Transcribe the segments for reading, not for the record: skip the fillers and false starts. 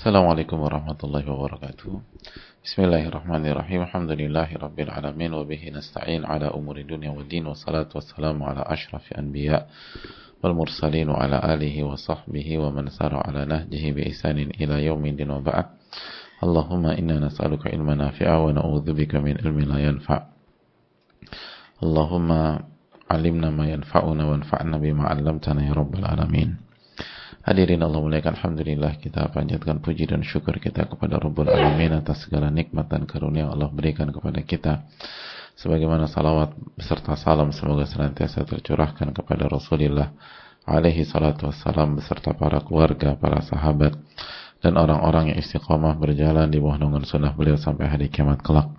Assalamualaikum warahmatullahi wabarakatuh. Bismillahirrahmanirrahim. Alhamdulillahi rabbil alamin wa bihi nasta'in ala umuri dunya waddin wa salatu wassalamu ala asyrafil anbiya wal mursalin wa ala alihi wa sahbihi wa man sara ala nahjihi bi ihsanin ila yaumiddin wa ba'd. Allahumma inna nas'aluka ilman nafi'a wa na'udzubika min ilmin la yanfa'. Allahumma 'allimna ma yanfa'una wanfa'na bima 'allamtana ya rabbal alamin. Hadirin Allah muliakan, alhamdulillah kita panjatkan puji dan syukur kita kepada Rabbul Alamin atas segala nikmat dan karunia Allah berikan kepada kita. Sebagaimana salawat beserta salam semoga senantiasa tercurahkan kepada Rasulullah alaihi salatu wassalam beserta para keluarga, para sahabat dan orang-orang yang istiqamah berjalan di bawah naungan sunnah beliau sampai hari kiamat kelak.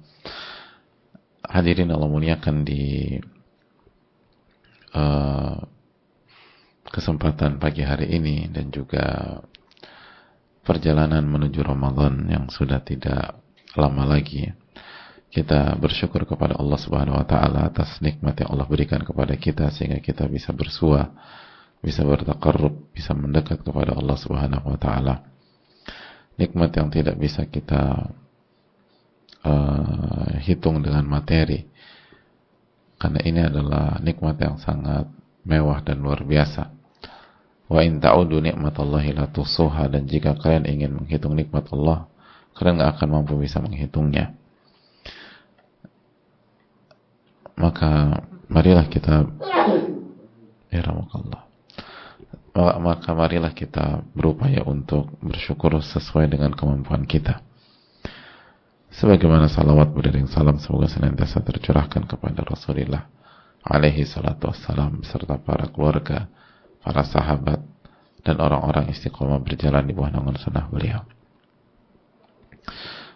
Hadirin Allah muliakan, di kesempatan pagi hari ini dan juga perjalanan menuju Ramadan yang sudah tidak lama lagi, kita bersyukur kepada Allah Subhanahu wa taala atas nikmat yang Allah berikan kepada kita sehingga kita bisa bersua, bisa bertaqarrub, bisa mendekat kepada Allah Subhanahu wa taala. Nikmat yang tidak bisa kita hitung dengan materi, karena ini adalah nikmat yang sangat mewah dan luar biasa. Wa in ta'udu ni'matallahi la tuhsuha, dan jika kalian ingin menghitung nikmat Allah, kalian gak akan mampu bisa menghitungnya. Maka marilah kita marilah kita berupaya untuk bersyukur sesuai dengan kemampuan kita. Sebagaimana salawat beriring salam semoga senantiasa tercurahkan kepada Rasulullah alaihi salatu wassalam beserta para keluarga, para sahabat dan orang-orang istiqomah berjalan di bawah naungan sunnah beliau.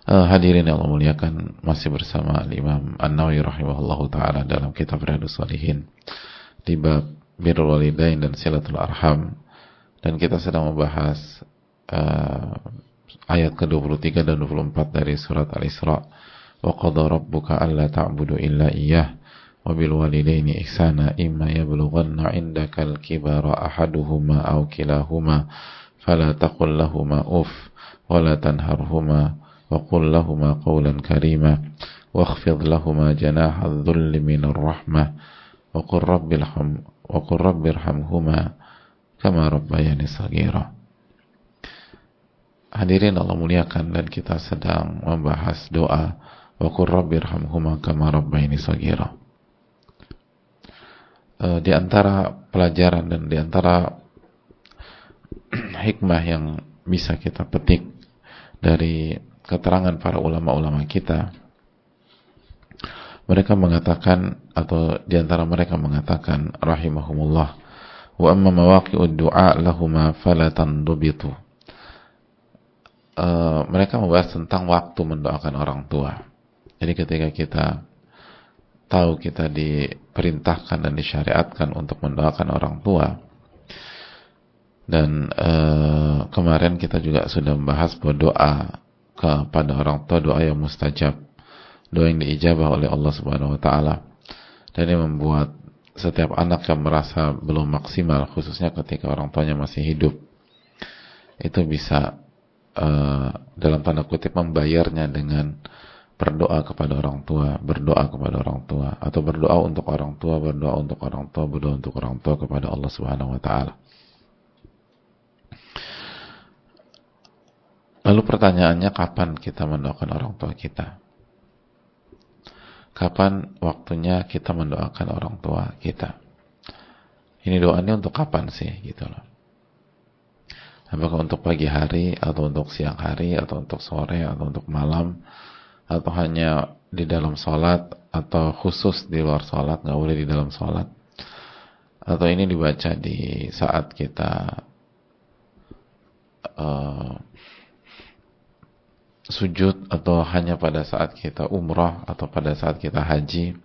Hadirin yang Allah muliakan, masih bersama Imam An-Nawawi rahimahullahu taala dalam kitab Riyadhus Shalihin di bab birrul walidain dan silatul arham, dan kita sedang membahas ayat ke-23 dan 24 dari surat Al-Isra. Wa qadha rabbuka alla ta'budu illa iyyah wa bil walidaini ihsana imma yablughanna 'indakal kibara ahaduhuma aw kilahuma fala taqul lahumā uff wa la tanharhumā wa qul lahumā qawlan karīmā wakhfid lahumā janāha adh-dhulli minar rahmah wa qur rabbirhamhumā kamā rabbayani shaghīrā. Hadirin Allah muliakan, dan kita sedang membahas doa wa qur rabbirhamhumā kamā rabbayani shaghīrā. Di antara pelajaran dan di antara hikmah yang bisa kita petik dari keterangan para ulama-ulama kita, mereka mengatakan, atau di antara mereka mengatakan rahimahumullah, wa amma mawaqi'ud du'a lahuma fala tandubitu. Mereka membahas tentang waktu mendoakan orang tua. Jadi ketika kita tahu kita diperintahkan dan disyariatkan untuk mendoakan orang tua, dan kemarin kita juga sudah membahas bahwa doa kepada orang tua doa yang mustajab, doa yang diijabah oleh Allah Subhanahu wa taala, dan ini membuat setiap anak yang merasa belum maksimal, khususnya ketika orang tuanya masih hidup, itu bisa dalam tanda kutip membayarnya dengan berdoa kepada orang tua, berdoa kepada orang tua, atau berdoa untuk orang tua, berdoa untuk orang tua, berdoa untuk orang tua kepada Allah Subhanahu wa taala. Lalu pertanyaannya, kapan kita mendoakan orang tua kita? Kapan waktunya kita mendoakan orang tua kita? Ini doanya untuk kapan sih, gitu loh. Apakah untuk pagi hari, atau untuk siang hari, atau untuk sore, atau untuk malam, atau hanya di dalam sholat, atau khusus di luar sholat, nggak boleh di dalam sholat, atau ini dibaca di saat kita sujud, atau hanya pada saat kita umrah, atau pada saat kita haji,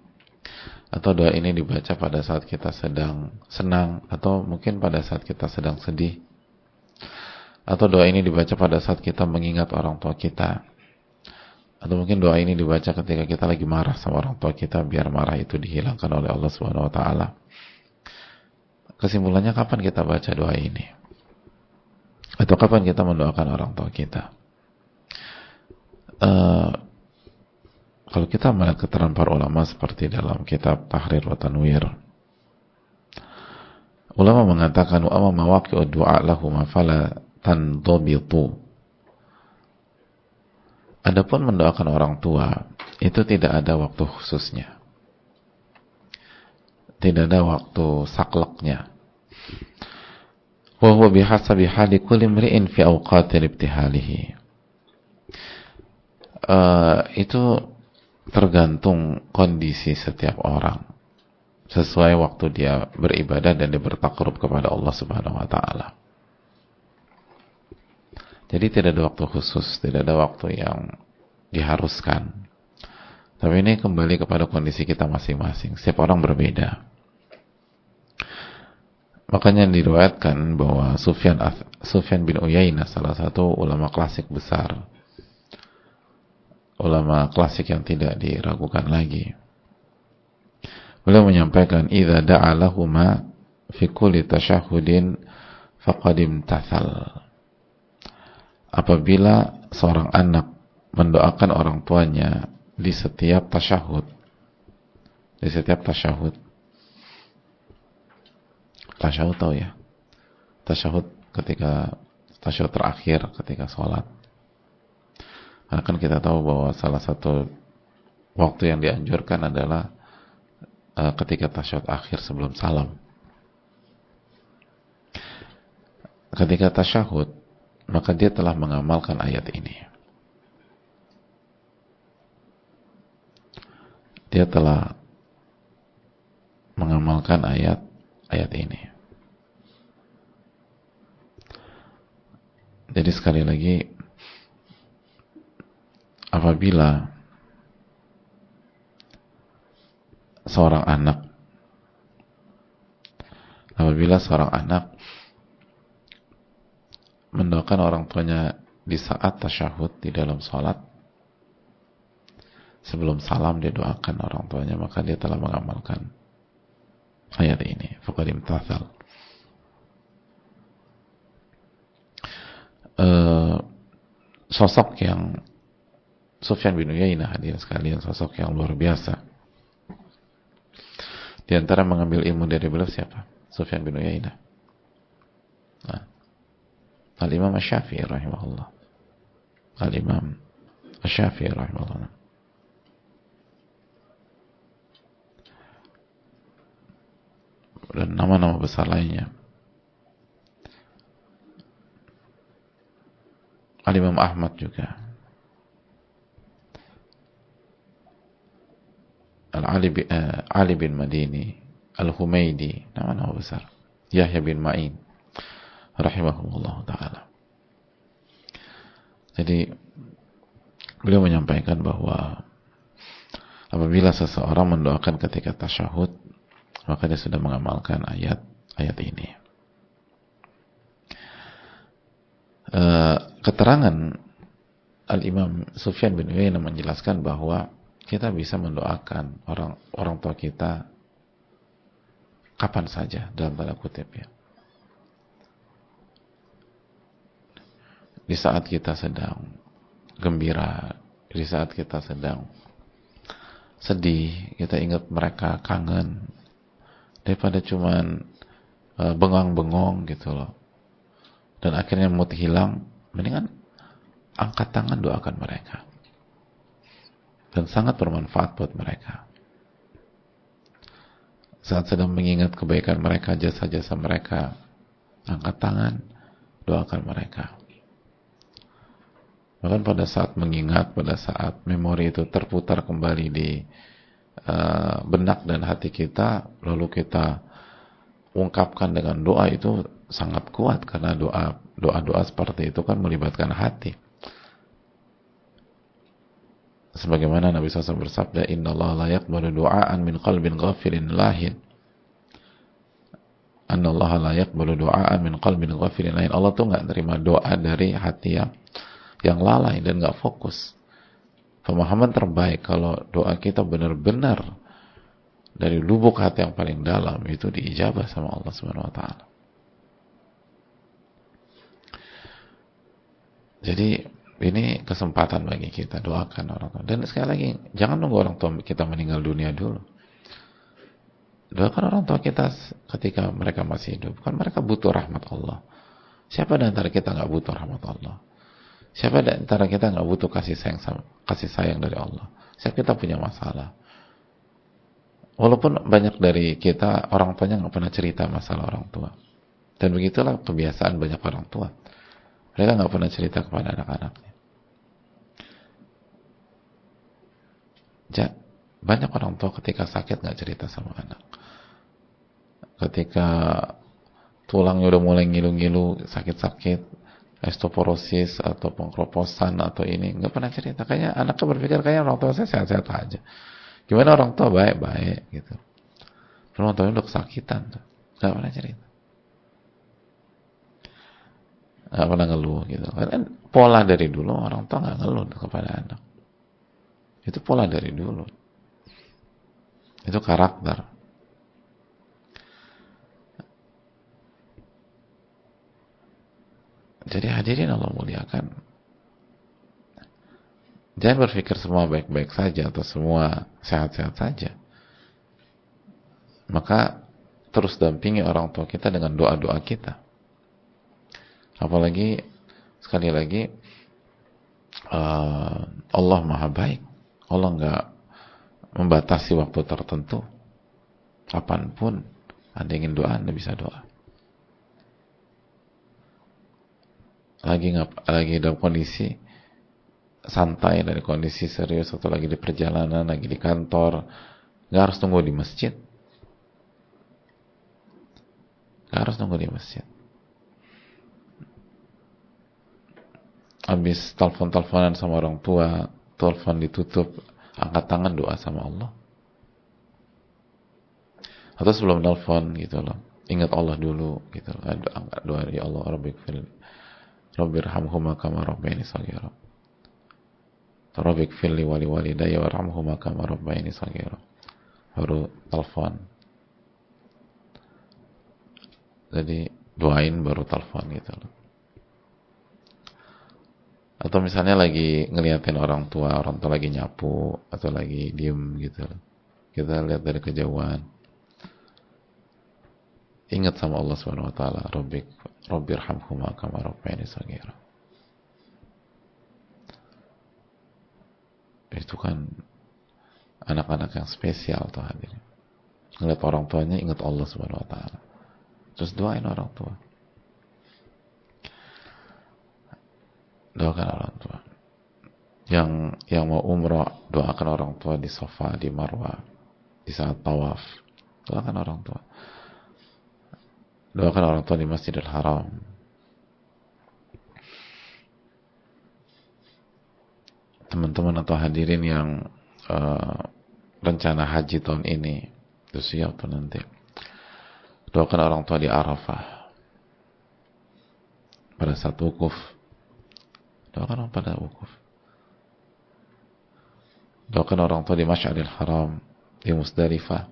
atau doa ini dibaca pada saat kita sedang senang, atau mungkin pada saat kita sedang sedih, atau doa ini dibaca pada saat kita mengingat orang tua kita, atau mungkin doa ini dibaca ketika kita lagi marah sama orang tua kita, biar marah itu dihilangkan oleh Allah Subhanahu wa taala. Kesimpulannya, kapan kita baca doa ini? Atau kapan kita mendoakan orang tua kita? Kalau kita melihat keterangan para ulama seperti dalam kitab Tahrir wa Tanwir, ulama mengatakan wa amma mawaqi'ud du'a lahum fala tandabitu. Adapun mendoakan orang tua itu tidak ada waktu khususnya. Tidak ada waktu sakleknya. Wa huwa bihasabi hali kulli imri'in fi awqatil ibtihalihi. Itu tergantung kondisi setiap orang, sesuai waktu dia beribadah dan dia bertakarub kepada Allah Subhanahu wa taala. Jadi tidak ada waktu khusus, tidak ada waktu yang diharuskan. Tapi ini kembali kepada kondisi kita masing-masing. Setiap orang berbeda. Makanya diriwayatkan bahwa Sufyan bin Uyainah, salah satu ulama klasik besar, ulama klasik yang tidak diragukan lagi, beliau menyampaikan, "Idza da'a lahuma fi kulli tasyahhudin faqad imtathal." Apabila seorang anak mendoakan orang tuanya di setiap tasyahud, tasyahud tahu ya, tasyahud ketika tasyahud terakhir ketika sholat. Karena kan kita tahu bahwa salah satu waktu yang dianjurkan adalah ketika tasyahud akhir sebelum salam. Ketika tasyahud, maka dia telah mengamalkan ayat ini. Dia telah mengamalkan ayat ini. Jadi sekali lagi, apabila seorang anak mendoakan orang tuanya di saat tasyahud di dalam sholat, sebelum salam dia doakan orang tuanya, maka dia telah mengamalkan ayat ini. Faqad imtathal. Sosok yang Sufyan bin Uyainah, hadirin sekalian, sosok yang luar biasa. Di antara mengambil ilmu dari beliau siapa? Sufyan bin Uyainah. Al-Imam Asy-Syafi'i rahimahullah. Al-Imam Asy-Syafi'i rahimahullah. Dan nama-nama besar lainnya. Al-Imam Ahmad juga. Ali bin Madini, Al-Humaydi, nama-nama besar. Yahya bin Ma'in, rahimahullah ta'ala. Jadi beliau menyampaikan bahwa apabila seseorang mendoakan ketika tasyahud, maka dia sudah mengamalkan ayat ini. Keterangan Al-Imam Sufyan bin Uyainah menjelaskan bahwa kita bisa mendoakan orang tua kita kapan saja, dalam tanda kutip ya. Di saat kita sedang gembira, di saat kita sedang sedih, kita ingat mereka, kangen, daripada cuman bengong-bengong gitu loh, dan akhirnya mood hilang, mendingan angkat tangan, doakan mereka, dan sangat bermanfaat buat mereka. Saat sedang mengingat kebaikan mereka, jasa-jasa mereka, angkat tangan, doakan mereka. Bahkan pada saat mengingat, pada saat memori itu terputar kembali di benak dan hati kita, lalu kita ungkapkan dengan doa, itu sangat kuat, karena doa seperti itu kan melibatkan hati. Sebagaimana Nabi SAW bersabda, "Innallaha la yaqbalu du'aan min qalbin ghafilin lahin." Innallaha la yaqbalu du'aan min qalbin ghafilin lahin. Allah tuh nggak terima doa dari hati yang lalai dan nggak fokus. Pemahaman terbaik kalau doa kita benar-benar dari lubuk hati yang paling dalam, itu diijabah sama Allah Subhanahu wa taala. Jadi ini kesempatan bagi kita, doakan orang tua. Dan sekali lagi, jangan nunggu orang tua kita meninggal dunia dulu. Doakan orang tua kita ketika mereka masih hidup. Kan mereka butuh rahmat Allah. Siapa di antara kita nggak butuh rahmat Allah? Siapa di antara kita nggak butuh kasih sayang dari Allah? Siapa kita punya masalah? Walaupun banyak dari kita orang tuanya nggak pernah cerita masalah orang tua. Dan begitulah kebiasaan banyak orang tua. Mereka nggak pernah cerita kepada anak-anaknya. Banyak orang tua ketika sakit nggak cerita sama anak. Ketika tulangnya udah mulai ngilu-ngilu, sakit-sakit, osteoporosis atau pengkroposan atau ini, nggak pernah cerita. Kayaknya anaknya berpikir kayaknya orang tua saya sehat-sehat aja. Gimana orang tua baik-baik gitu. Orang tuanya udah kesakitan tuh, nggak pernah cerita, nggak pernah ngeluh gitu. Kan pola dari dulu orang tua nggak ngeluh kepada anak. Itu pola dari dulu. Itu karakter. Jadi hadirin Allah muliakan. Jangan berpikir semua baik-baik saja atau semua sehat-sehat saja. Maka terus dampingi orang tua kita dengan doa-doa kita. Apalagi sekali lagi Allah Maha Baik. Allah nggak membatasi waktu tertentu. Kapanpun Anda ingin doa, Anda bisa doa. Lagi dalam kondisi santai, dari kondisi serius, atau lagi di perjalanan, lagi di kantor, nggak harus tunggu di masjid. Nggak harus tunggu di masjid. Habis telepon-teleponan sama orang tua, telepon ditutup, angkat tangan doa sama Allah. Atau sebelum telepon gitu loh, ingat Allah dulu gitu loh. Angkat doa, ya Allah Rabbirhamhuma kama rabbayani shaghira. Rabbik firli wali walidayya warhamhuma kama rabbayani shaghira. Baru telepon. Jadi doain baru telepon gitu loh. Atau misalnya lagi ngeliatin orang tua lagi nyapu atau lagi diem gitu loh. Kita lihat dari kejauhan. Ingat sama Allah Subhanahu wa taala, Rabbirhamhuma kama rabbayani shaghira. Itu kan anak-anak yang spesial tuh hadirin. Ngeliat orang tuanya ingat Allah Subhanahu wa taala. Terus doain orang tua. Doakan orang tua. Yang mau umrah, doakan orang tua di Safa, di Marwah, di saat tawaf. Doakan orang tua. Doakan orang tua di Masjidil Haram. Teman-teman atau hadirin yang rencana haji tahun ini, itu siap tuh nanti. Doakan orang tua di Arafah pada saat wukuf. Doakan orang pada wukuf. Doakan orang tua di Masy'aril Haram, di Musdalifah.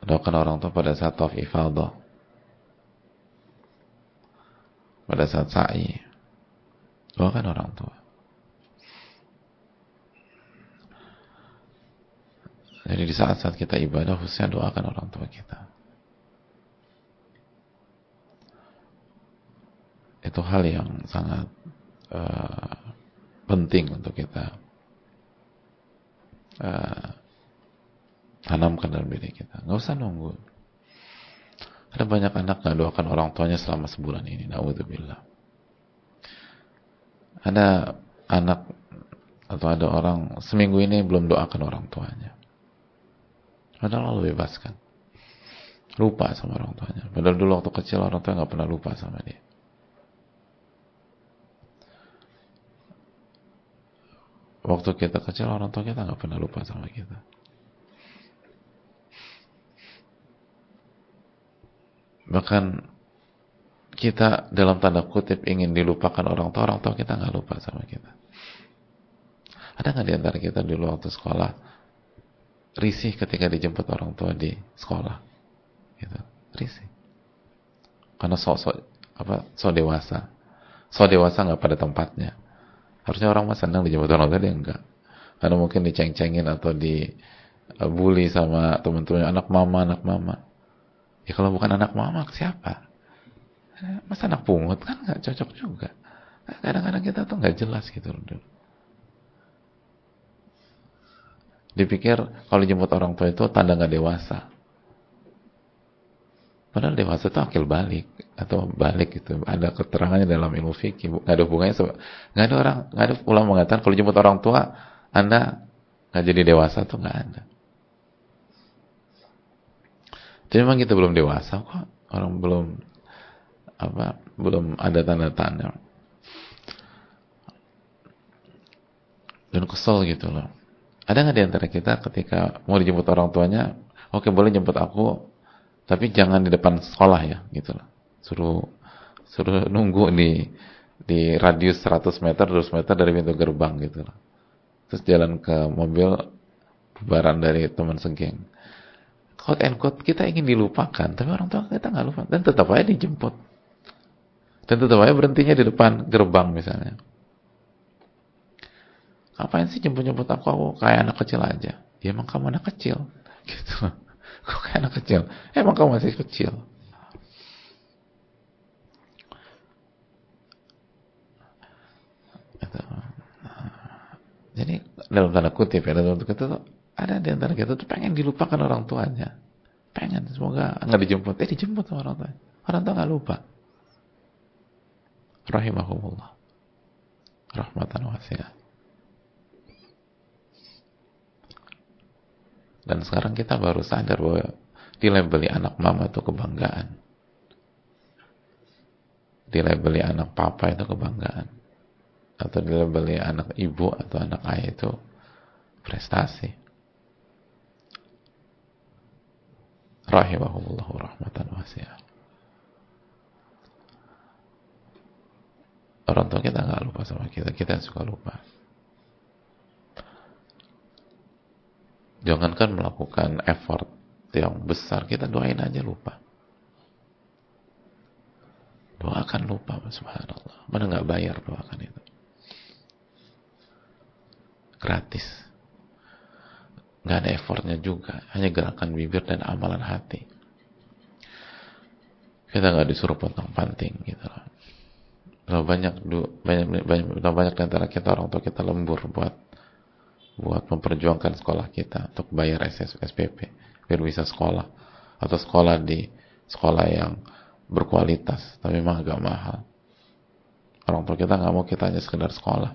Doakan orang tua pada saat tawaf ifadah, pada saat sa'i. Doakan orang tua. Jadi di saat-saat kita ibadah, khususnya doakan orang tua kita. Itu hal yang sangat penting untuk kita tanamkan dalam diri kita. Nggak usah nunggu. Ada banyak anak nggak doakan orang tuanya selama sebulan ini. Na'udzubillah. Ada anak atau ada orang seminggu ini belum doakan orang tuanya. Padahal Allah bebaskan. Lupa sama orang tuanya. Padahal dulu waktu kecil orang tua nggak pernah lupa sama dia. Waktu kita kecil orang tua kita nggak pernah lupa sama kita. Bahkan kita dalam tanda kutip ingin dilupakan orang tua kita nggak lupa sama kita. Ada nggak di antara kita dulu waktu sekolah risih ketika dijemput orang tua di sekolah? Gitu. Risih. Karena sok-sok so dewasa. So dewasa nggak pada tempatnya. Harusnya orang mah senang dijemput orang tua, dia enggak. Karena mungkin diceng-cengin atau dibully sama teman-temannya, anak mama, anak mama. Ya kalau bukan anak mama, siapa? Masa anak pungut kan nggak cocok juga. Kadang-kadang kita tuh nggak jelas gitu loh. Dipikir kalau jemput orang tua itu tanda nggak dewasa. Padahal dewasa itu akil balik atau balik gitu. Ada keterangannya dalam ilmu fikih. Nggak ada hubungannya. Nggak ada ulama mengatakan kalau jemput orang tua Anda nggak jadi dewasa, tuh nggak ada. Jadi memang kita belum dewasa kok. Orang belum ada tanda-tanda. Dan kesel gitu loh. Ada nggak di antara kita ketika mau dijemput orang tuanya, oke boleh jemput aku, tapi jangan di depan sekolah ya, gitu loh. Suruh nunggu di radius 100 meter, 200 meter dari pintu gerbang gitu loh. Terus jalan ke mobil bubaran dari teman segeng. Quote and quote, kita ingin dilupakan, tapi orang tua kita nggak lupa. Dan tetap aja dijemput. Dan tetap aja berhentinya di depan gerbang misalnya. Ngapain sih jemput-jemput aku kayak anak kecil aja? Ya emang kamu anak kecil. Gitu. Kok kayak anak kecil? Emang kamu masih kecil. Gitu. Jadi dalam tanda kutip ya, dalam tanda kutip ada di antara kita tuh pengen dilupakan orang tuanya. Pengen, semoga nggak dijemput. Dijemput sama orang tuanya. Orang tua nggak lupa. Rahimahumullah. Rahmatan wasi'ah. Dan sekarang kita baru sadar bahwa dilabeli anak mama itu kebanggaan. Dilabeli anak papa itu kebanggaan. Atau dilabeli anak ibu atau anak ayah itu prestasi. Rahimahumullahu rahmatan wasi'ah. Orang tua kita nggak lupa sama kita, kita yang suka lupa. Jangankan melakukan effort yang besar, kita doain aja lupa. Doakan lupa, subhanallah. Mana nggak bayar doakan itu. Gratis. Nggak ada effortnya juga, hanya gerakan bibir dan amalan hati. Kita nggak disuruh pontang-panting gitu loh. Banyak di antara kita orang tua kita lembur buat memperjuangkan sekolah kita untuk bayar SPP biar bisa sekolah atau sekolah di sekolah yang berkualitas, tapi memang agak mahal. Orang tua kita nggak mau kita hanya sekedar sekolah.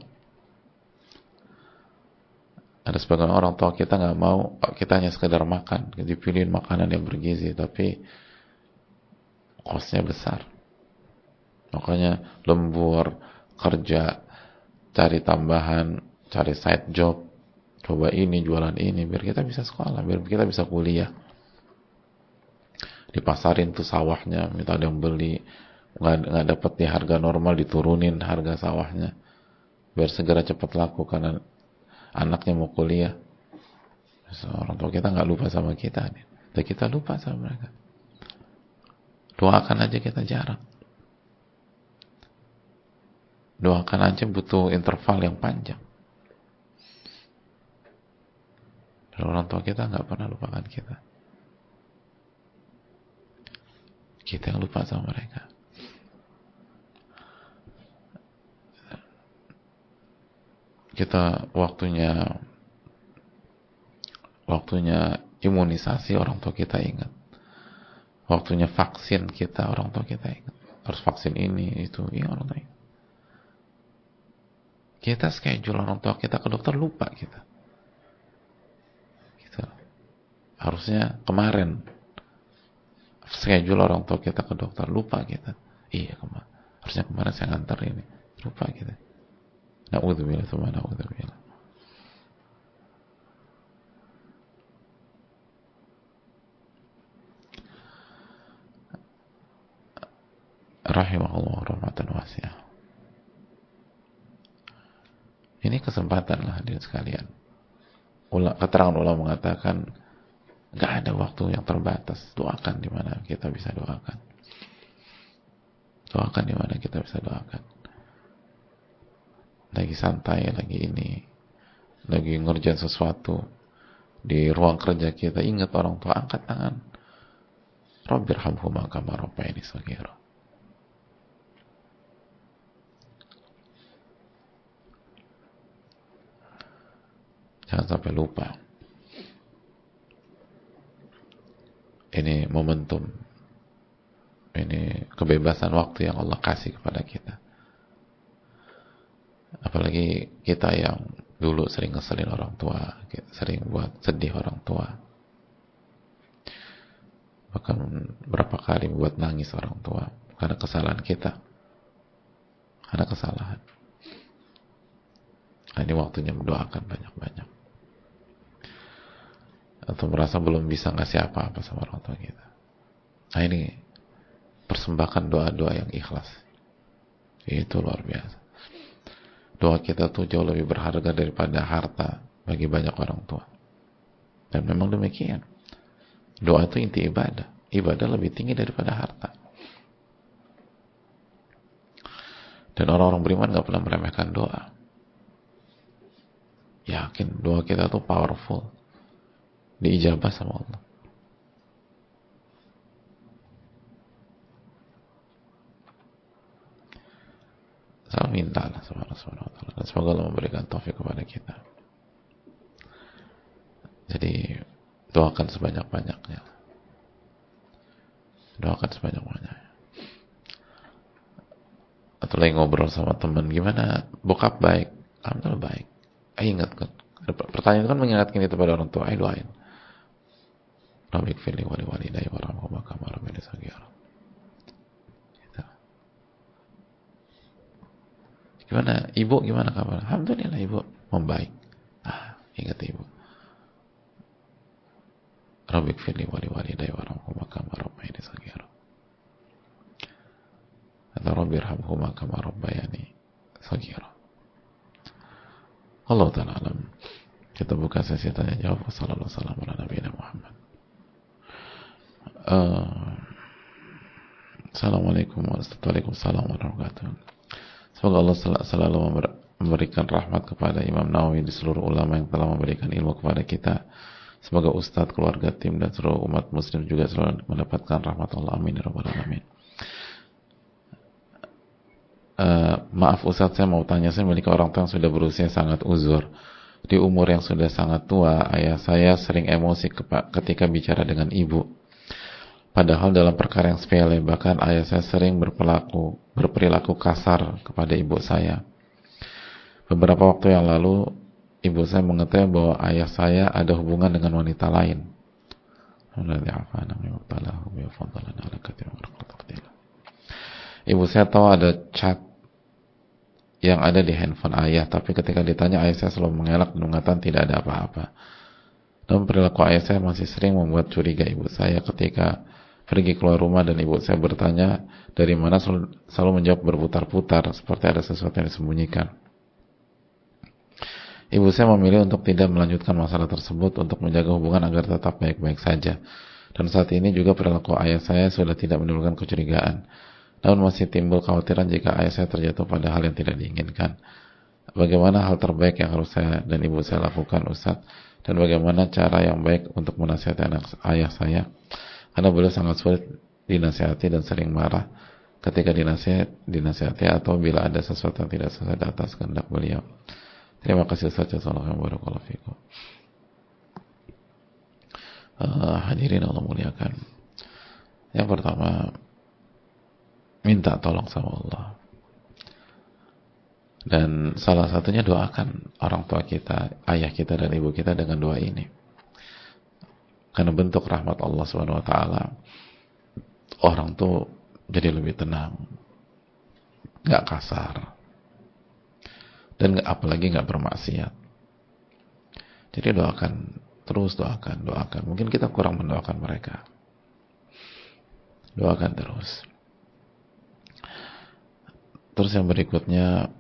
Ada sebagian orang tua kita nggak mau kita hanya sekedar makan, dipilihin makanan yang bergizi, tapi kosnya besar. Makanya lembur, kerja, cari tambahan, cari side job, coba ini, jualan ini, biar kita bisa sekolah, biar kita bisa kuliah. Dipasarin tuh sawahnya, minta ada yang beli, nggak dapat di harga normal, diturunin harga sawahnya, biar segera cepat laku karena anaknya mau kuliah. So, orang tua kita nggak lupa sama kita, dan kita lupa sama mereka. Doakan aja kita jarang. Doakan aja butuh interval yang panjang. Dan orang tua kita nggak pernah lupakan kita. Kita yang lupa sama mereka. Kita waktunya imunisasi, orang tua kita ingat. Waktunya vaksin kita, orang tua kita ingat. Harus vaksin ini, itu, iya orang tua ingat. Kita schedule orang tua kita ke dokter, lupa kita. Gitu. Harusnya kemarin schedule orang tua kita ke dokter, lupa kita. Iya kemarin. Harusnya kemarin saya ngantar ini, lupa kita. Na'udzubillah, tsumma na'udzubillah. Rahimahullah rahmatan wasi'ah. Ini kesempatan lah hadirin sekalian. Keterangan ulama mengatakan nggak ada waktu yang terbatas. Doakan di mana kita bisa doakan. doakan di mana kita bisa doakan. Lagi santai, lagi ngerjain sesuatu di ruang kerja kita, ingat orang tua, angkat tangan. Rabbirhamhuma kama rabbayani shaghira. Jangan sampai lupa. Ini momentum, ini kebebasan waktu yang Allah kasih kepada kita. Apalagi kita yang dulu sering ngeselin orang tua, sering buat sedih orang tua, bahkan berapa kali buat nangis orang tua karena kesalahan kita, karena kesalahan. Nah, ini waktunya mendoakan banyak-banyak. Atau merasa belum bisa ngasih apa-apa sama orang tua kita. Nah, ini persembahkan doa-doa yang ikhlas. Itu luar biasa. Doa kita tuh jauh lebih berharga daripada harta bagi banyak orang tua. Dan memang demikian. Doa itu inti ibadah. Ibadah lebih tinggi daripada harta. Dan orang-orang beriman gak pernah meremehkan doa. Yakin doa kita tuh powerful, diijabah sama Allah. Saya minta lah sama Allah Subhanahu wa Ta'ala, dan semoga Allah memberikan taufik kepada kita. Jadi doakan sebanyak-banyaknya. Doakan sebanyak-banyaknya. Atau lagi ngobrol sama teman, gimana bokap baik? Alhamdulillah baik. Ingat kan, pertanyaan itu kan mengingatkan kita pada orang tua. Doain. Rabbik fili wali walidayya warhamhuma kama rabbayani shaghira. Gitu. Gimana ibu, gimana kabar? Alhamdulillah ibu membaik. Ingat ibu. Rabbik fili wali walidayya warhamhuma kama rabbayani shaghira. Atau rabbirhamhuma kama rabbayani shaghira. Allah Ta'ala alam. Kita buka sesi tanya jawab. Wassalamualaikum warahmatullahi wabarakatuh. Assalamualaikum warahmatullahi wabarakatuh. Semoga Allah selalu memberikan rahmat kepada Imam Nawawi di seluruh ulama yang telah memberikan ilmu kepada kita. Semoga Ustadz, keluarga, tim, dan seluruh umat muslim juga selalu mendapatkan rahmat Allah. Amin ya rabbal alamin. Maaf Ustadz, saya mau tanya, saya memiliki orang tua yang sudah berusia sangat uzur. Di umur yang sudah sangat tua, ayah saya sering emosi ketika bicara dengan ibu. Padahal dalam perkara yang sepele, bahkan ayah saya sering berperilaku kasar kepada ibu saya. Beberapa waktu yang lalu, ibu saya mengetahui bahwa ayah saya ada hubungan dengan wanita lain. Ibu saya tahu ada chat yang ada di handphone ayah, tapi ketika ditanya ayah saya selalu mengelak dan mengatakan tidak ada apa-apa. Namun perilaku ayah saya masih sering membuat curiga ibu saya. Ketika pergi keluar rumah dan ibu saya bertanya dari mana, selalu menjawab berputar-putar seperti ada sesuatu yang disembunyikan. Ibu saya memilih untuk tidak melanjutkan masalah tersebut untuk menjaga hubungan agar tetap baik-baik saja. Dan saat ini juga perilaku ayah saya sudah tidak menimbulkan kecurigaan. Namun masih timbul kekhawatiran jika ayah saya terjatuh pada hal yang tidak diinginkan. Bagaimana hal terbaik yang harus saya dan ibu saya lakukan, Ustaz? Dan bagaimana cara yang baik untuk menasihati ayah saya? Karena beliau sangat sulit dinasihati dan sering marah ketika dinasihati atau bila ada sesuatu yang tidak sesuai atas kehendak beliau. Terima kasih Ustaz. Barakallahu fikum. Hadirin Allah muliakan. Yang pertama, minta tolong sama Allah. Dan salah satunya doakan orang tua kita, ayah kita dan ibu kita dengan doa ini. Karena bentuk rahmat Allah Subhanahu wa taala, orang tuh jadi lebih tenang, nggak kasar, dan apalagi nggak bermaksiat. Jadi doakan, terus doakan. Mungkin kita kurang mendoakan mereka. Doakan terus. Terus yang berikutnya,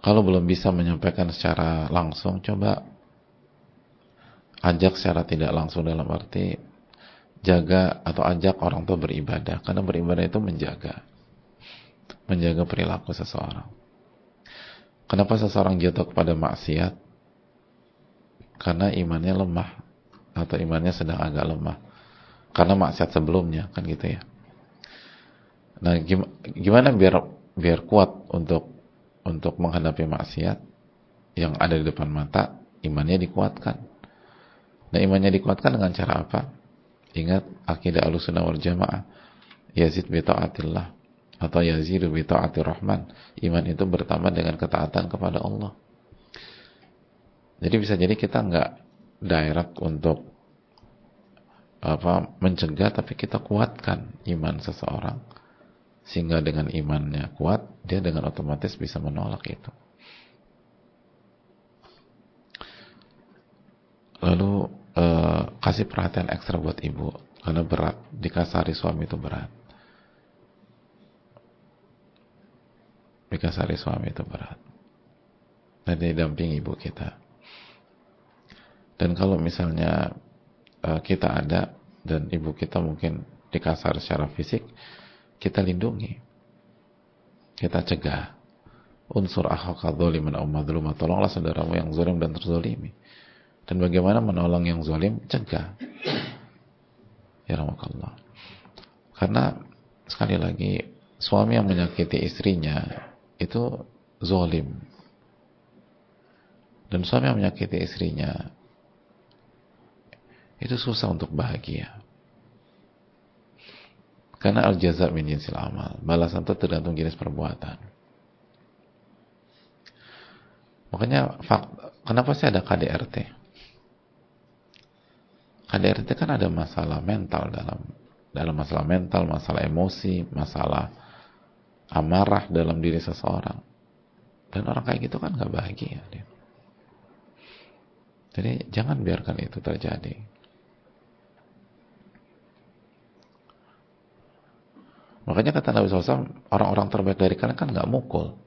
kalau belum bisa menyampaikan secara langsung, coba ajak secara tidak langsung, dalam arti jaga atau ajak orang tua beribadah, karena beribadah itu menjaga perilaku seseorang. Kenapa seseorang jatuh kepada maksiat? Karena imannya lemah atau imannya sedang agak lemah karena maksiat sebelumnya, kan gitu ya. Nah, gimana biar kuat untuk menghadapi maksiat yang ada di depan mata? Imannya dikuatkan. Nah, imannya dikuatkan dengan cara apa? Ingat akidah Ahlussunnah wal Jamaah, yazid bi taatillah atau yazidu bi taatir rahman. Iman itu bertambah dengan ketaatan kepada Allah. Jadi bisa jadi kita nggak direct untuk mencegah, tapi kita kuatkan iman seseorang sehingga dengan imannya kuat, dia dengan otomatis bisa menolak itu. Lalu kasih perhatian ekstra buat ibu, karena berat dikasari suami itu berat. Dikasari suami itu berat. Dan didampingi ibu kita. Dan kalau misalnya kita ada dan ibu kita mungkin dikasar secara fisik, kita lindungi, kita cegah. Unsur akhaka dzaliman aw madluma, tolonglah saudaramu yang zalim dan terzalimi. Dan bagaimana menolong yang zalim? Cegah. Ya rahmakallah. Karena sekali lagi, suami yang menyakiti istrinya itu zalim. Dan suami yang menyakiti istrinya itu susah untuk bahagia. Karena al-jaza' min jinsil amal. Balasan itu tergantung jenis perbuatan. Makanya kenapa sih ada KDRT? KDRT kan ada masalah mental dalam masalah mental, masalah emosi, masalah amarah dalam diri seseorang. Dan orang kayak gitu kan gak bahagia. Jadi jangan biarkan itu terjadi. Makanya kata Nabi SAW, orang-orang terbaik dari kalian kan gak mukul.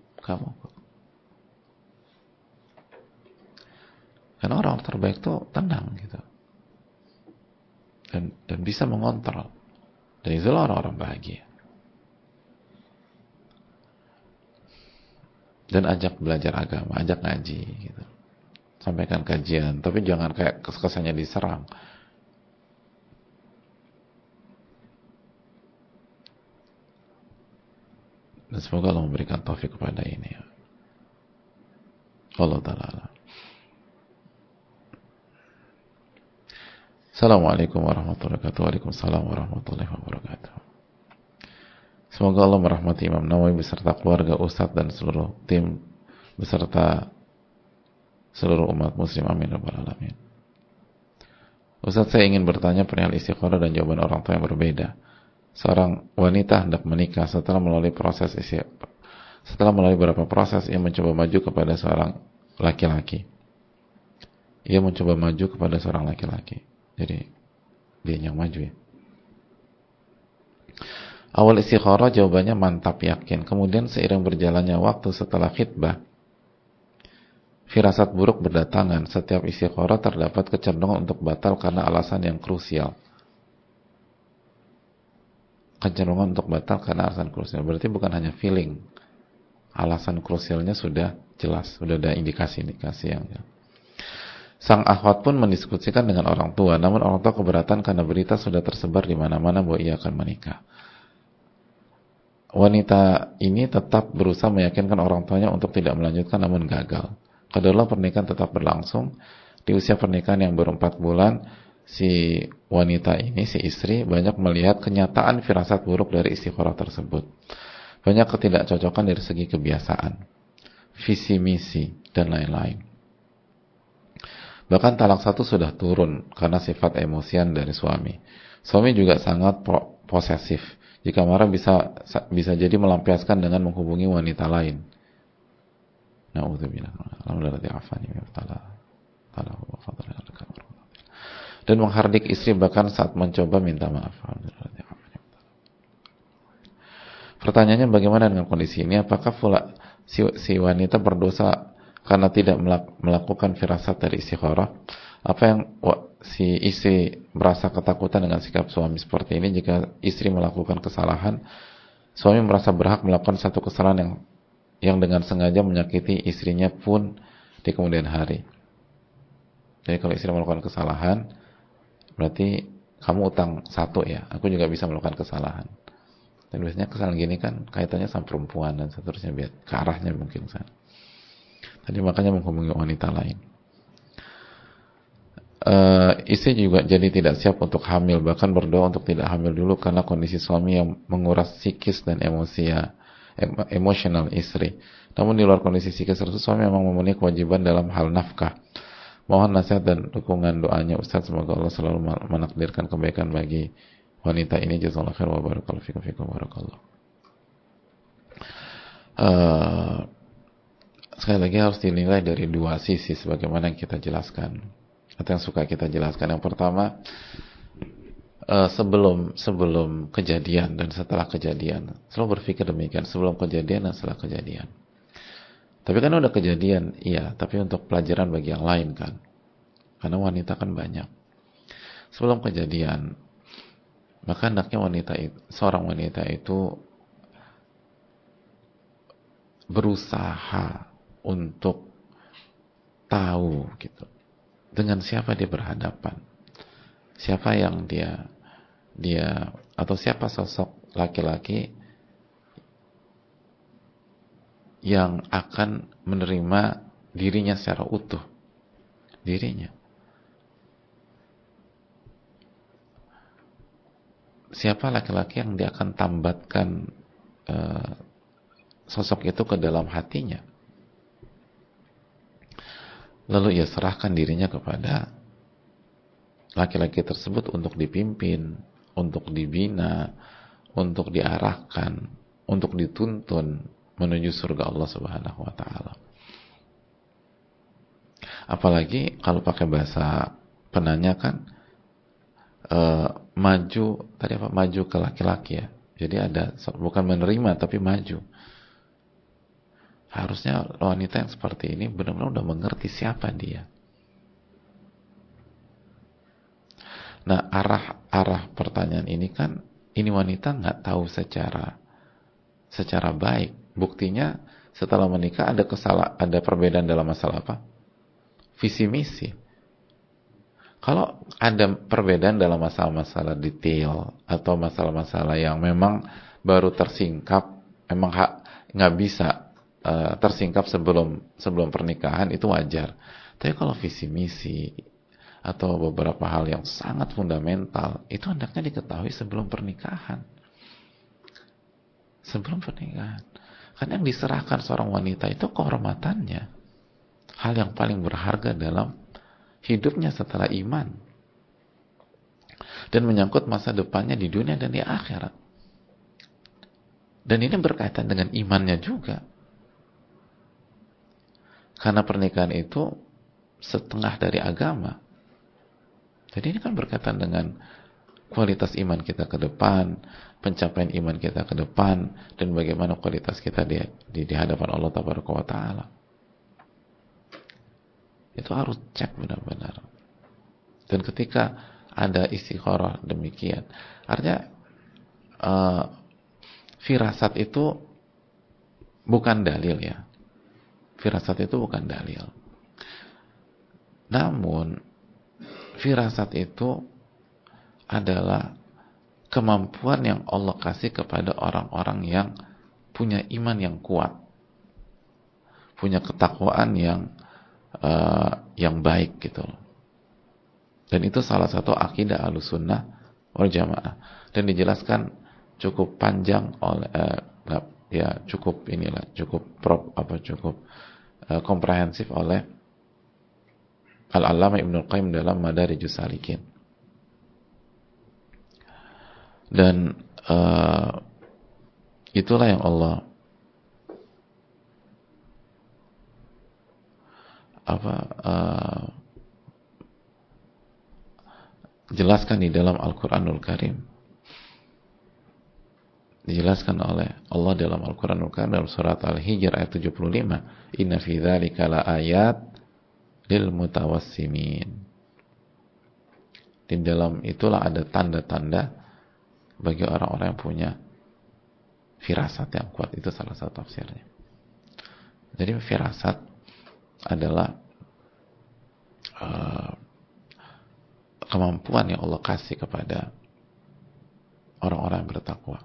Karena orang terbaik itu tenang gitu. Dan bisa mengontrol. Dan itulah orang-orang bahagia. Dan ajak belajar agama, ajak ngaji gitu. Sampaikan kajian, tapi jangan kayak kesannya diserang. Dan semoga Allah memberikan taufik kepada ini. Allah Ta'ala. Assalamualaikum warahmatullahi wabarakatuh. Waalaikumsalam warahmatullahi wabarakatuh. Semoga Allah merahmati Imam Nawawi beserta keluarga, ustadz dan seluruh tim beserta seluruh umat muslim. Amin rabbal alamin. Ustadz, saya ingin bertanya perihal istikharah dan jawaban orang tua yang berbeda. Seorang wanita hendak menikah setelah melalui beberapa proses, ia mencoba maju kepada seorang laki-laki. Jadi dia yang maju ya. Awal istikharah jawabannya mantap, yakin. Kemudian seiring berjalannya waktu setelah khitbah, firasat buruk berdatangan. Setiap istikharah terdapat kecenderungan untuk batal karena alasan yang krusial. Berarti bukan hanya feeling. Alasan krusialnya sudah jelas, sudah ada indikasi-indikasi yang jelas. Sang akhwat pun mendiskusikan dengan orang tua, namun orang tua keberatan karena berita sudah tersebar di mana-mana bahwa ia akan menikah. Wanita ini tetap berusaha meyakinkan orang tuanya untuk tidak melanjutkan, namun gagal. Kadarullah pernikahan tetap berlangsung. Di usia pernikahan yang baru 4 bulan, si wanita ini, si istri, banyak melihat kenyataan firasat buruk dari istikharah tersebut. Banyak ketidakcocokan dari segi kebiasaan, visi misi, dan lain-lain. Bahkan talak 1 sudah turun karena sifat emosian dari suami. Suami juga sangat posesif. Jika marah bisa jadi melampiaskan dengan menghubungi wanita lain. Na'udzubillah. Dan menghardik istri bahkan saat mencoba minta maaf. Pertanyaannya, bagaimana dengan kondisi ini? Apakah si wanita berdosa karena tidak melakukan firasat dari istikharah, Apa yang si istri merasa ketakutan dengan sikap suami seperti ini? Jika istri melakukan kesalahan, suami merasa berhak melakukan satu kesalahan yang dengan sengaja menyakiti istrinya pun di kemudian hari. Jadi kalau istri melakukan kesalahan, berarti kamu utang satu ya, aku juga bisa melakukan kesalahan. Dan biasanya kesalahan gini kan kaitannya sama perempuan dan seterusnya, biar ke arahnya mungkin sana. Tadi makanya menghubungi wanita lain. Istri juga jadi tidak siap untuk hamil, bahkan berdoa untuk tidak hamil dulu karena kondisi suami yang menguras psikis dan emosional istri. Namun di luar kondisi psikis tersebut, suami memang memenuhi kewajiban dalam hal nafkah. Mohon nasihat dan dukungan doanya Ustaz, semoga Allah selalu menakdirkan kebaikan bagi wanita ini. Jazakallahu khair wa barakallahu fikum barakallahu. Sekali lagi harus dinilai dari dua sisi sebagaimana yang kita jelaskan atau yang suka kita jelaskan. Yang pertama, sebelum kejadian dan setelah kejadian. Selalu berpikir demikian, sebelum kejadian dan setelah kejadian. Tapi kan udah kejadian, iya, tapi untuk pelajaran bagi yang lain kan. Karena wanita kan banyak. Sebelum kejadian, maka hendaknya seorang wanita itu berusaha untuk tahu gitu, dengan siapa dia berhadapan, siapa yang dia atau siapa sosok laki-laki yang akan menerima dirinya secara utuh, dirinya. Siapa laki-laki yang dia akan tambatkan sosok itu ke dalam hatinya. Lalu ia serahkan dirinya kepada laki-laki tersebut untuk dipimpin, untuk dibina, untuk diarahkan, untuk dituntun menuju surga Allah Subhanahu wa taala. Apalagi kalau pakai bahasa penanya kan maju ke laki-laki ya. Jadi ada, bukan menerima tapi maju. Harusnya wanita yang seperti ini benar-benar udah mengerti siapa dia. Nah, arah pertanyaan ini kan, ini wanita nggak tahu secara baik. Buktinya setelah menikah ada perbedaan dalam masalah apa? Visi misi. Kalau ada perbedaan dalam masalah-masalah detail atau masalah-masalah yang memang baru tersingkap, memang nggak bisa tersingkap sebelum pernikahan, itu wajar. Tapi kalau visi misi atau beberapa hal yang sangat fundamental, itu hendaknya diketahui sebelum pernikahan. Sebelum pernikahan. Karena yang diserahkan seorang wanita itu kehormatannya, hal yang paling berharga dalam hidupnya setelah iman, dan menyangkut masa depannya di dunia dan di akhirat. Dan ini berkaitan dengan imannya juga, karena pernikahan itu setengah dari agama. Jadi ini kan berkaitan dengan kualitas iman kita ke depan, pencapaian iman kita ke depan, dan bagaimana kualitas kita di hadapan Allah Tabaraka wa Ta'ala. Itu harus cek benar-benar. Dan ketika ada istikharah demikian, artinya firasat itu bukan dalil ya. Firasat itu bukan dalil. Namun firasat itu adalah kemampuan yang Allah kasih kepada orang-orang yang punya iman yang kuat, punya ketakwaan yang baik gitu. Dan itu salah satu akidah Ahlussunnah wal Jamaah, dan dijelaskan cukup panjang oleh cukup komprehensif oleh Al-Allamah Ibnul Qayyim dalam Madarijus Salikin. Dan itulah yang Allah jelaskan di dalam Al-Quranul Karim. Dijelaskan oleh Allah dalam Al-Quranul Karim dalam surat Al-Hijr ayat 75. Inna fi dzalika la ayat lil mutawassimin. Di dalam itulah ada tanda-tanda bagi orang-orang yang punya firasat yang kuat. Itu salah satu tafsirnya. Jadi firasat adalah kemampuan yang Allah kasih kepada orang-orang yang bertakwa.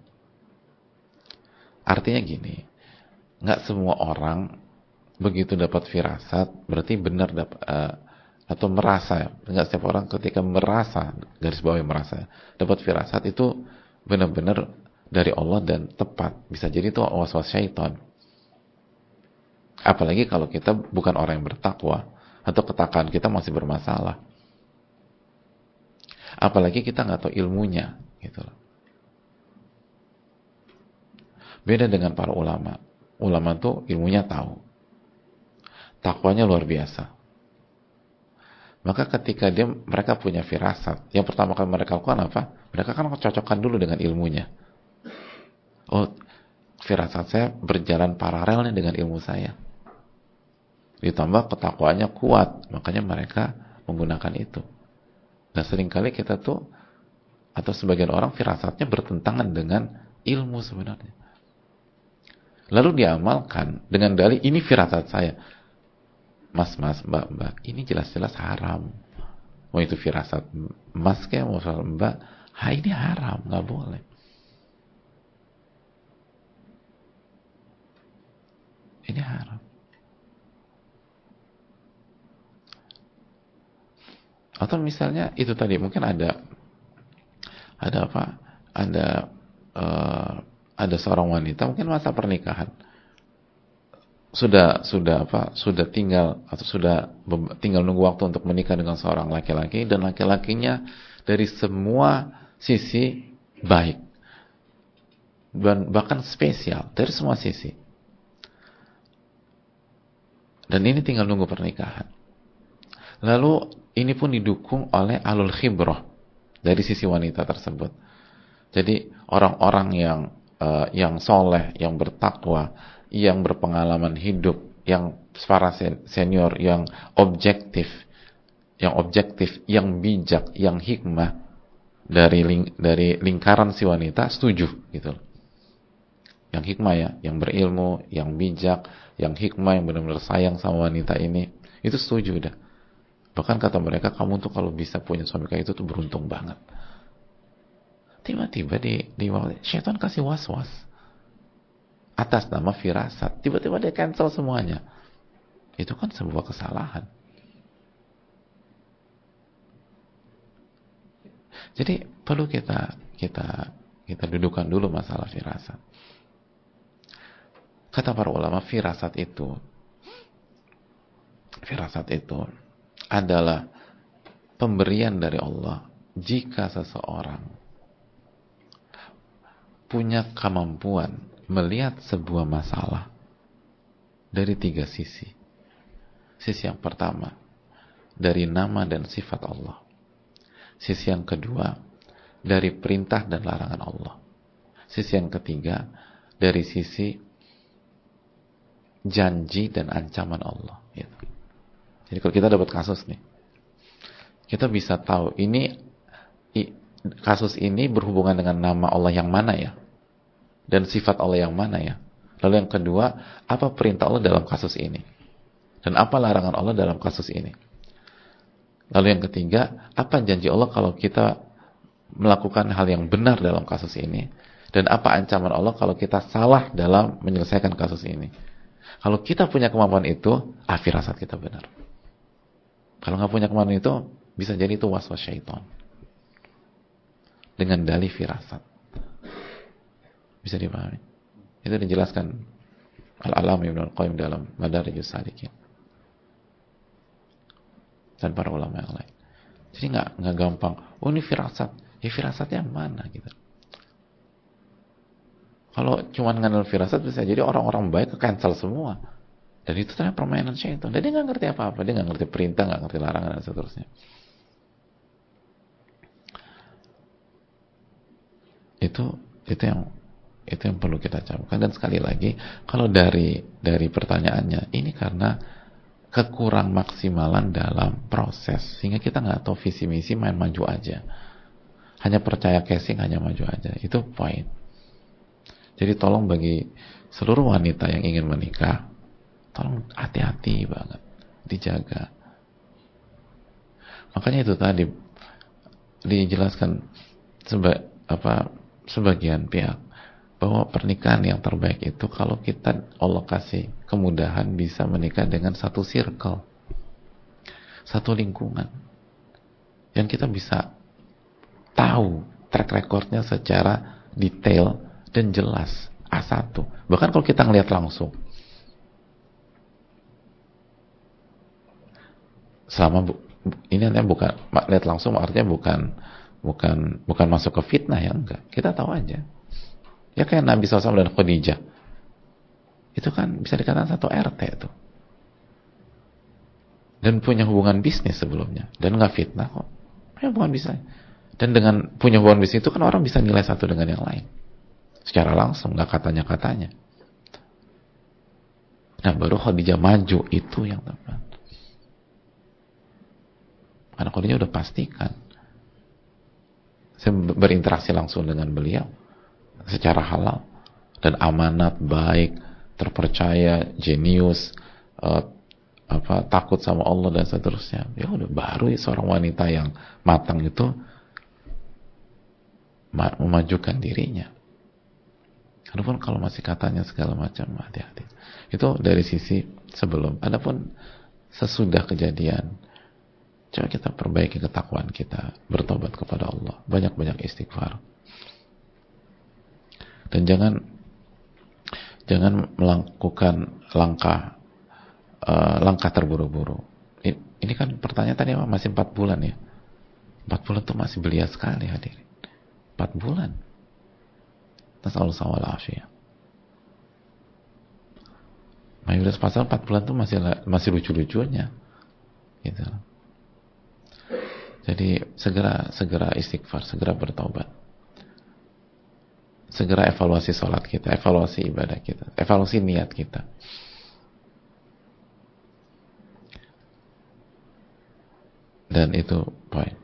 Artinya gini, nggak semua orang begitu dapat firasat berarti benar atau merasa. Nggak setiap orang ketika merasa, garis bawah yang merasa dapat firasat itu benar-benar dari Allah dan tepat. Bisa jadi itu was-was syaitan. Apalagi kalau kita bukan orang yang bertakwa atau ketakwaan kita masih bermasalah. Apalagi kita nggak tahu ilmunya, gitu loh. Beda dengan para ulama. Ulama tuh ilmunya tahu, takwanya luar biasa. Maka ketika mereka punya firasat, yang pertama kali mereka lakukan apa? Mereka kan cocokkan dulu dengan ilmunya. Oh, firasat saya berjalan paralel nih dengan ilmu saya. Ditambah ketakwaannya kuat, makanya mereka menggunakan itu. Dan seringkali kita tuh, atau sebagian orang firasatnya bertentangan dengan ilmu sebenarnya. Lalu diamalkan dengan dalih, ini firasat saya. Mas, mbak, ini jelas-jelas haram. Mau itu firasat mas kayak mau firasat mbak, ini haram, nggak boleh. Ini haram. Atau misalnya itu tadi mungkin ada apa? Ada seorang wanita mungkin masa pernikahan sudah tinggal nunggu waktu untuk menikah dengan seorang laki-laki, dan laki-lakinya dari semua sisi baik dan bahkan spesial dari semua sisi, dan ini tinggal nunggu pernikahan. Lalu ini pun didukung oleh ahlul khibrah dari sisi wanita tersebut. Jadi orang-orang yang soleh, yang bertakwa, yang berpengalaman hidup, yang para senior, yang objektif, yang bijak, yang hikmah dari lingkaran si wanita setuju gitu. Yang hikmah ya, yang berilmu, yang bijak, yang hikmah, yang benar-benar sayang sama wanita ini, itu setuju dah. Bahkan kata mereka, kamu tuh kalau bisa punya suami kayak itu tuh beruntung banget. Tiba-tiba di syaitan kasih was-was atas nama firasat, tiba-tiba dia cancel semuanya. Itu kan sebuah kesalahan. Jadi perlu kita dudukan dulu masalah firasat. Kata para ulama, firasat itu adalah pemberian dari Allah jika seseorang punya kemampuan melihat sebuah masalah dari 3 sisi. Sisi yang pertama, dari nama dan sifat Allah. Sisi yang kedua, dari perintah dan larangan Allah. Sisi yang ketiga, dari sisi janji dan ancaman Allah. Gitu. Jadi kalau kita dapat kasus nih, kita bisa tahu kasus ini berhubungan dengan nama Allah yang mana ya, dan sifat Allah yang mana ya. Lalu yang kedua, apa perintah Allah dalam kasus ini, dan apa larangan Allah dalam kasus ini. Lalu yang ketiga, apa janji Allah kalau kita melakukan hal yang benar dalam kasus ini, dan apa ancaman Allah kalau kita salah dalam menyelesaikan kasus ini. Kalau kita punya kemampuan itu, firasat kita benar. Kalau nggak punya kemampuan itu, bisa jadi itu was-was syaitan dengan dalih firasat. Bisa dipahami? Itu dijelaskan Al-Alami Ibnu Al-Qayyim dalam Madarijus Salikin dan para ulama yang lain. Jadi nggak gampang. Oh ini firasat. Ya firasatnya mana gitu. Kalau cuma ngandel firasat bisa jadi orang-orang baik ke cancel semua. Dan itu ternyata permainan syaitan. Dan dia nggak ngerti apa-apa. Dia nggak ngerti perintah, nggak ngerti larangan dan seterusnya. Itu yang perlu kita camkan. Dan sekali lagi, kalau dari pertanyaannya, ini karena kekurang maksimalan dalam proses, sehingga kita nggak tahu visi misi, main maju aja, hanya percaya casing, hanya maju aja. Itu poin. Jadi tolong bagi seluruh wanita yang ingin menikah, tolong hati-hati banget, dijaga. Makanya itu tadi dijelaskan sebagian pihak bahwa pernikahan yang terbaik itu kalau kita, Allah kasih kemudahan bisa menikah dengan satu circle, satu lingkungan yang kita bisa tahu track recordnya secara detail dan jelas, A1. Bahkan kalau kita ngelihat langsung, selama ini artinya bukan lihat langsung, artinya bukan masuk ke fitnah ya, enggak, kita tahu aja. Ya kayak Nabi SAW dan Khadijah, itu kan bisa dikatakan satu RT itu, dan punya hubungan bisnis sebelumnya, dan nggak fitnah kok, punya hubungan bisnis. Dan dengan punya hubungan bisnis itu kan orang bisa nilai satu dengan yang lain secara langsung, nggak katanya. Nah baru Khadijah maju, itu yang tepat. Karena Khadijah udah pastikan, saya berinteraksi langsung dengan beliau secara halal dan amanat, baik, terpercaya, jenius, takut sama Allah dan seterusnya. Ya udah, baru seorang wanita yang matang itu memajukan dirinya. Adapun kalau masih katanya segala macam, hati-hati. Itu dari sisi sebelum. Adapun sesudah kejadian, coba kita perbaiki ketakwaan kita, bertobat kepada Allah, banyak-banyak istighfar. Dan jangan melakukan langkah terburu-buru. Ini kan pertanyaan tadi masih 4 bulan ya. 4 bulan itu masih belia sekali hadirin. 4 bulan. Nasallallahu alaihi wasallam. Mayoritas pasal 4 bulan itu masih lucu-lucunya. Gitu. Jadi segera istighfar, segera bertaubat. Segera evaluasi sholat kita, evaluasi ibadah kita, evaluasi niat kita. Dan itu poin.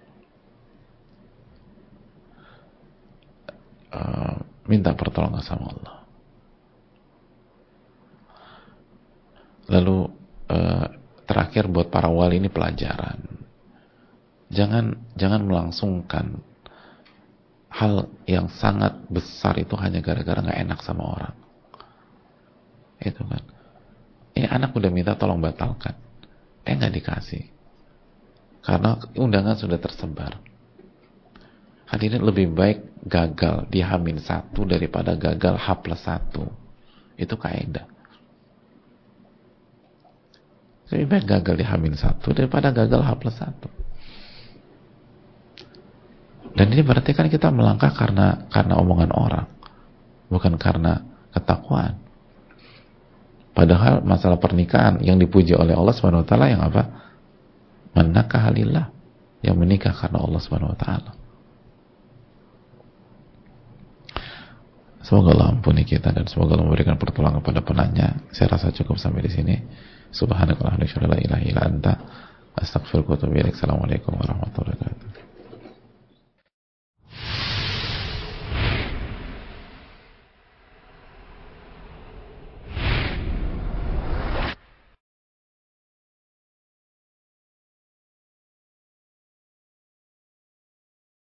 Minta pertolongan sama Allah. Lalu terakhir buat para wali ini pelajaran. Jangan melangsungkan hal yang sangat besar itu hanya gara-gara nggak enak sama orang. Itu kan. Ini anak udah minta tolong batalkan, nggak dikasih karena undangan sudah tersebar. Hadirin, lebih baik gagal di H-1 daripada gagal H+1. Itu kaidah. Lebih baik gagal di H-1 daripada gagal H+1. Dan ini berarti kan kita melangkah karena omongan orang, bukan karena ketakwaan. Padahal masalah pernikahan yang dipuji oleh Allah Subhanahu wa taala yang apa? Man nakaha lillah, yang menikah karena Allah Subhanahu wa taala. Semoga Allah ampuni kita dan semoga Allah memberikan pertolongan kepada penanya. Saya rasa cukup sampai di sini. Subhanakallahumma wa bihamdika, la ilaha illa anta, astaghfiruka wa atubu ilaik. Assalamualaikum warahmatullahi wabarakatuh.